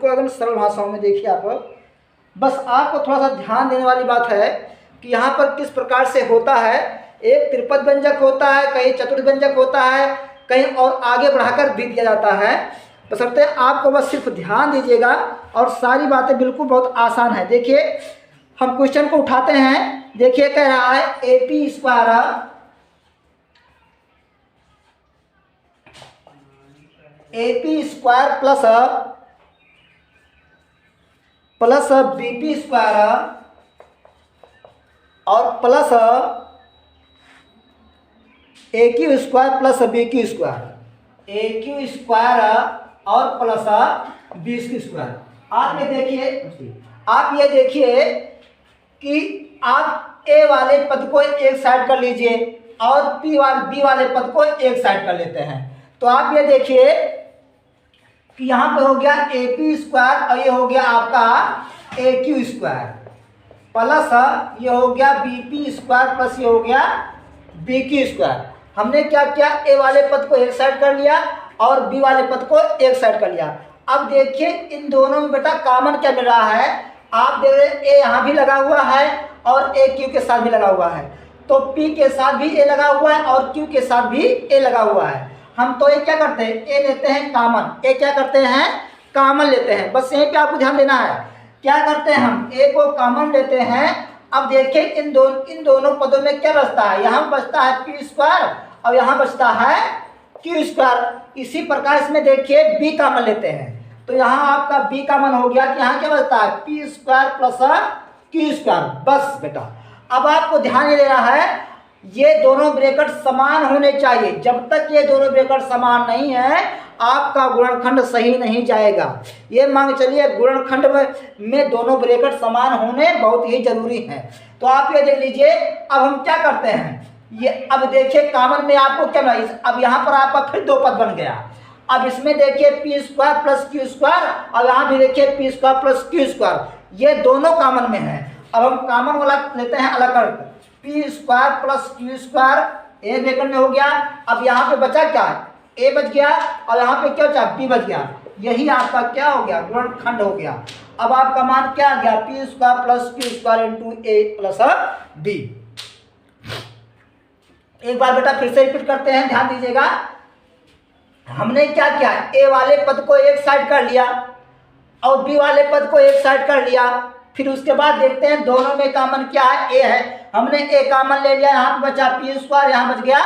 इसको एकदम सरल भाषाओं में देखिए आप। बस आपको थोड़ा सा ध्यान देने वाली बात है कि यहाँ पर किस प्रकार से होता है। एक त्रिपद व्यंजक होता है, कहीं चतुर्थ व्यंजक होता है, कहीं और आगे बढ़ाकर भी दिया जाता है। बशर्ते आपको बस सिर्फ ध्यान दीजिएगा और सारी बातें बिल्कुल बहुत आसान है। देखिए हम क्वेश्चन को उठाते हैं। देखिए कह रहा है AP square plus BP square और plus AQ square plus BQ square, AQ square और प्लस BQ स्क्वायर। आप ये देखिए कि आप A वाले पद को एक साइड कर लीजिए और B वाले पद को एक साइड कर लेते हैं। तो आप ये देखिए कि यहाँ पे हो गया AP स्क्वायर और ये हो गया आपका AQ स्क्वायर प्लस ये हो गया BP स्क्वायर प्लस ये हो गया BQ स्क्वायर। हमने क्या किया, A वाले पद को एक साइड कर लिया और B वाले पद को एक साइड कर लिया। अब देखिए इन दोनों में बेटा कॉमन क्या मिल रहा है। आप देख रहे हैं A यहाँ भी लगा हुआ है और AQ के साथ भी लगा हुआ है, तो P के साथ भी A लगा हुआ है और Q के साथ भी A लगा हुआ है। हम तो ये क्या करते हैं, A लेते हैं कॉमन, A क्या करते हैं कॉमन लेते हैं। बस यहीं पे आपको ध्यान देना है। क्या करते हैं हम A को कॉमन लेते हैं। अब देखिए इन दोनों पदों में क्या बचता है, यहाँ बचता है P स्क्वायर और यहाँ बचता है Q स्क्वायर। इसी प्रकार इसमें देखिए B कॉमन लेते हैं, तो यहाँ आपका B कॉमन हो गया कि यहाँ क्या बचता है P square plus Q square. बस बेटा अब आपको ध्यान ये देना है, ये दोनों ब्रैकेट समान होने चाहिए। जब तक ये दोनों ब्रैकेट समान नहीं है आपका गुणनखंड सही नहीं जाएगा। ये मान चलिए गुणनखंड में दोनों ब्रैकेट समान होने बहुत ही जरूरी है। तो आप ये देख लीजिए। अब हम क्या करते हैं, ये अब देखिए कॉमन में आपको क्या मिला, अब यहाँ पर आपका फिर दो पद बन गया। अब इसमें देखिए P square plus Q square और यहाँ भी देखिए P square plus Q square, ये दोनों कॉमन में है। अब हम कॉमन वाला लेते हैं अलग करके, P square plus Q square A bracket में हो गया। अब यहाँ पे बचा क्या, A बच गया और यहाँ पे क्या बचा B बच गया। यही आपका क्या हो गया गुणनखंड हो गया। अब आपका मान क्या आ गया P square plus Q square into A plus B। एक बार बेटा फिर से रिपीट करते हैं, ध्यान दीजिएगा। हमने क्या किया, A वाले पद को एक साइड कर लिया और B वाले पद को एक साइड कर लिया। फिर उसके बाद देखते हैं दोनों में कॉमन क्या है, A है। हमने A कॉमन ले लिया, यहाँ पे बचा P स्क्वायर, यहाँ बच गया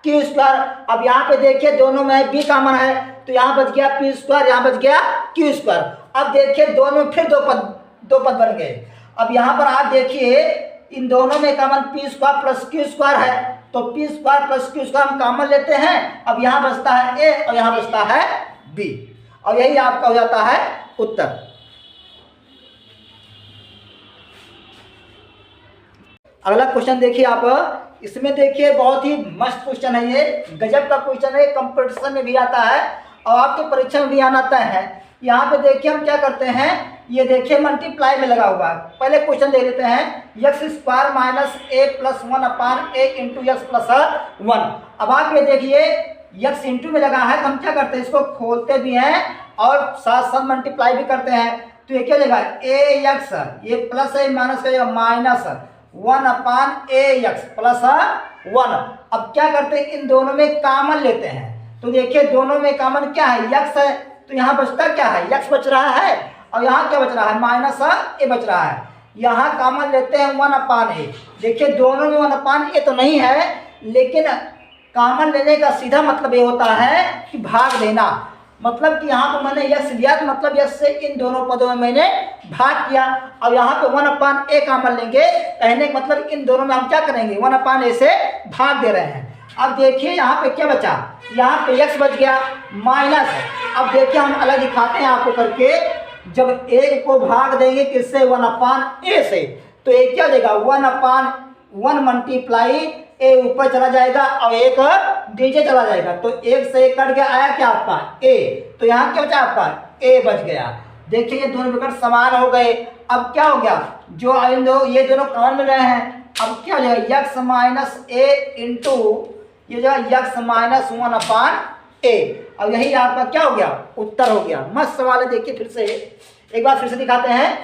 Q स्क्वायर। अब यहाँ पे देखिए दोनों में B कॉमन है, तो यहाँ बच गया P स्क्वायर, यहाँ बच गया Q स्क्वायर। अब देखिए दोनों में फिर दो पद बन गए। अब यहाँ पर आप देखिए इन दोनों में common P square plus Q square है, तो P square plus Q square हम कॉमन लेते हैं। अब यहाँ बचता है A और यहाँ बचता है B और यही आपका हो जाता है उत्तर। अगला क्वेश्चन देखिए आप। इसमें देखिए बहुत ही मस्त क्वेश्चन है, ये गजब का क्वेश्चन है, कंपटीशन में भी आता है और आपके परीक्षा में भी आना तय है। यहाँ पे देखिए हम क्या करते हैं, ये देखिए मल्टीप्लाई में लगा हुआ है। पहले क्वेश्चन देख लेते हैं, x square minus a plus 1 upon a into x plus 1। अब आप ये देखिए x इंटू में लगा है, तो हम क्या करते हैं इसको खोलते भी हैं और साथ साथ मल्टीप्लाई भी करते हैं। तो ये क्या लेगा ax, ये प्लस है माइनस का माइनस 1 अपान ax प्लस 1। अब क्या करते हैं इन दोनों में कॉमन लेते हैं। तो देखिए दोनों में कॉमन क्या है, x है, तो यहाँ बचता क्या है x बच रहा है और यहाँ क्या बच रहा है माइनस a बच रहा है। यहाँ कॉमन लेते हैं 1 अपान a। देखिए दोनों में 1 अपान a तो नहीं है, लेकिन कॉमन लेने का सीधा मतलब ये होता है कि भाग देना। मतलब कि यहाँ पर मैंने यस लिया, तो मतलब यस से इन दोनों पदों में मैंने भाग किया। अब यहाँ पे 1 अपान a कॉमन लेंगे, कहने का मतलब इन दोनों में हम क्या करेंगे 1 अपान a से भाग दे रहे हैं। अब देखिए यहाँ पे क्या बचा, यहाँ पे x बच गया माइनस। अब देखिए हम अलग दिखाते हैं आपको करके, जब a को भाग देंगे किससे 1 अपान a से, तो a क्या देगा 1 अपान 1 मल्टीप्लाई a ऊपर चला जाएगा और एक नीचे चला जाएगा। तो 1 से 1 कट गया, आया क्या आपका a, तो यहाँ क्या बचा आपका a बच गया। देखिए ये दोनों ब्रैकेट समान हो गए। अब क्या हो गया, जो ये दोनों कॉमन मिल रहे हैं। अब क्या हो जाएगा x माइनस a इंटू ये जो x माइनस 1 अपान a। अब यही आपका क्या हो गया, उत्तर हो गया। मस्त सवाल है, देखिए फिर से एक बार फिर से दिखाते हैं।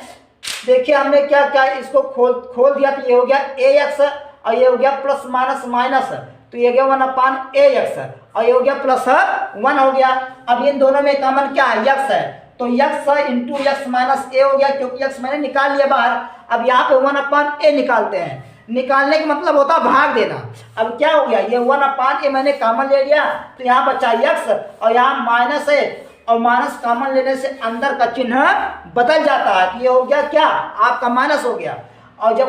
देखिए हमने क्या क्या इसको खोल दिया, तो ये हो गया ax और ये हो गया प्लस माइनस माइनस, तो ये हो गया 1/ax और ये हो गया +1 हो गया। अब इन दोनों में कॉमन क्या है, x है, तो x into x minus a हो गया, क्योंकि x मैंने निकाल लिया बाहर। अब यहाँ पे 1/a निकालते हैं, निकालने का मतलब होता है भाग देना। अब क्या हो गया, ये 1/a मैंने कॉमन ले लिया, तो यहाँ बचा x और यहाँ माइनस है, और माइनस कॉमन लेने से अंदर का चिन्ह बदल जाता है, तो ये हो गया क्या, आपका माइनस हो गया। और जब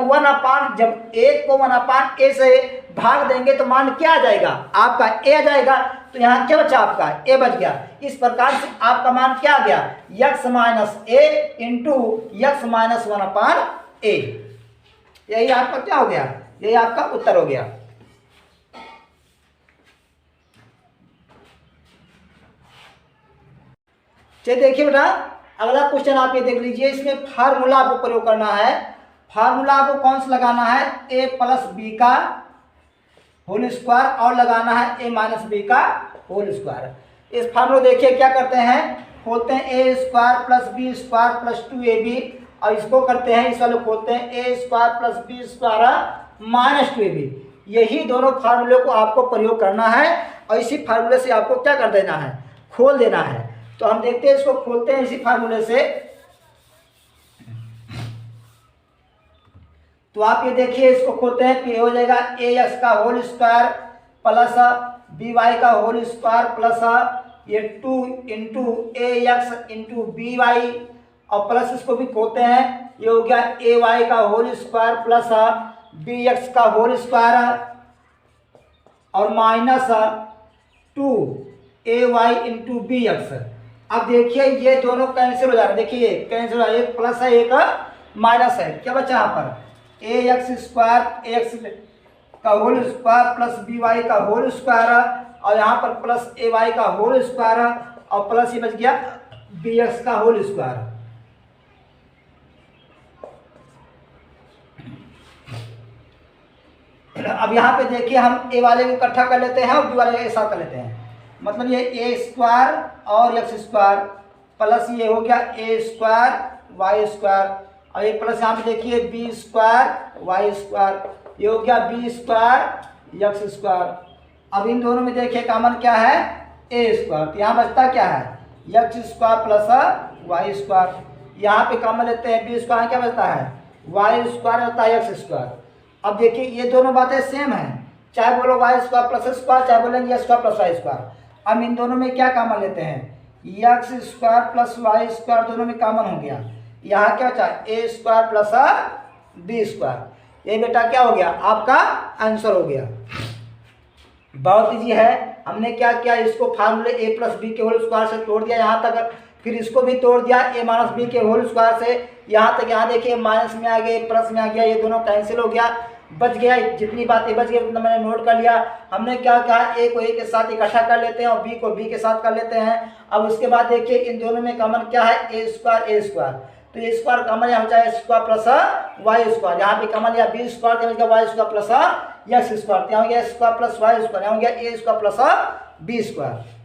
जब 1 को 1/a से भाग देंगे तो मान क्या आ जाएगा, आपका a आ जाएगा, तो यहाँ क्या बचा, आपका a बच गया। इस प्रकार से आपका मान क्या आ गया, x minus a into x minus 1/a। यही आपका क्या हो गया, यही आपका उत्तर हो गया। चलिए देखिए बेटा, अगला क्वेश्चन आप ये देख लीजिए। इसमें फार्मूला आपको प्रयोग करना है। फार्मूला आपको कौन सा लगाना है, a प्लस बी का होल स्क्वायर और लगाना है a माइनस बी का होल स्क्वायर। इस फार्मूला देखिए क्या करते हैं, खोलते हैं a square plus B square plus 2ab, और इसको करते हैं, इस वाले खोलते हैं a square plus B square minus 2ab। यही दोनों फार्मूले को आपको प्रयोग करना है, और इसी फार्मूले से आपको क्या कर देना है, खोल देना है। तो हम देखते हैं, इसको खोलते हैं इसी फार्मूले से। तो आप ये देखिए, इसको खोलते हैं तो ये हो जाएगा ax का होल स्क्वायर प्लस by का होल स्क्वायर प्लस ये 2 इंटू ax इंटू by, और प्लस इसको भी खोलते हैं, ये हो गया ay का होल स्क्वायर प्लस bx का होल स्क्वायर और माइनस 2ay इंटू bx। अब देखिए ये दोनों कैंसिल हो जा रहे हैं, देखिए कैंसिल हो रहा है, एक प्लस है एक माइनस है, क्या बचा यहाँ पर ax स्क्वायर एक्स का होल स्क्वायर प्लस by का होल स्क्वायर, और यहाँ पर प्लस ay का होल स्क्वायर, और प्लस ये बच गया bx का होल स्क्वायर। अब यहाँ पे देखिए हम a वाले को इकट्ठा कर लेते हैं और b वाले एक साथ कर लेते हैं, मतलब ये a स्क्वायर और x स्क्वायर प्लस ये हो गया a स्क्वायर y स्क्वायर, और ये प्लस यहाँ पे देखिए b स्क्वायर y स्क्वायर, ये हो गया b स्क्वायर x स्क्वायर। अब इन दोनों में देखिए कॉमन क्या है, a स्क्वायर, तो यहाँ बचता क्या है x square plus y square. यहाँ पे कॉमन लेते हैं b स्क्वायर, क्या बचता है y स्क्वायर होता है x स्क्वायर। अब देखिए ये दोनों बातें सेम हैं, चाहे बोलो y स्क्वायर प्लस स्क्वायर, चाहे बोलेंगे x square plus y square. अब इन दोनों में क्या कॉमन लेते हैं, x square plus y square दोनों में कॉमन हो गया। यहाँ क्या बचा, a square plus b square. ये बेटा क्या हो गया, आपका आंसर हो गया। बहुत ईजी है, हमने क्या किया, इसको फार्मूले a प्लस बी के होल स्क्वायर से तोड़ दिया यहाँ तक, फिर इसको भी तोड़ दिया a माइनस बी के होल स्क्वायर से यहाँ तक। यहाँ देखिए माइनस में आ गए, प्लस में आ गया, ये दोनों कैंसिल हो गया, बच गया। जितनी बातें बच गई उतना मैंने नोट कर लिया। हमने क्या कहा, a को a के साथ इकट्ठा कर लेते हैं और b को b के साथ कर लेते हैं। अब उसके बाद देखिए इन दोनों में कॉमन क्या है, a स्क्वायर, तो ये स्क्वायर कॉमन यहाँ बचा स्क्वायर प्लस वाई स्क्वायर, यहाँ पे कॉमन या B square Y square plus X square, यहाँ हो गया स्क्वायर प्लस वाई स्क्वायर, यहाँ हो गया a square plus B square.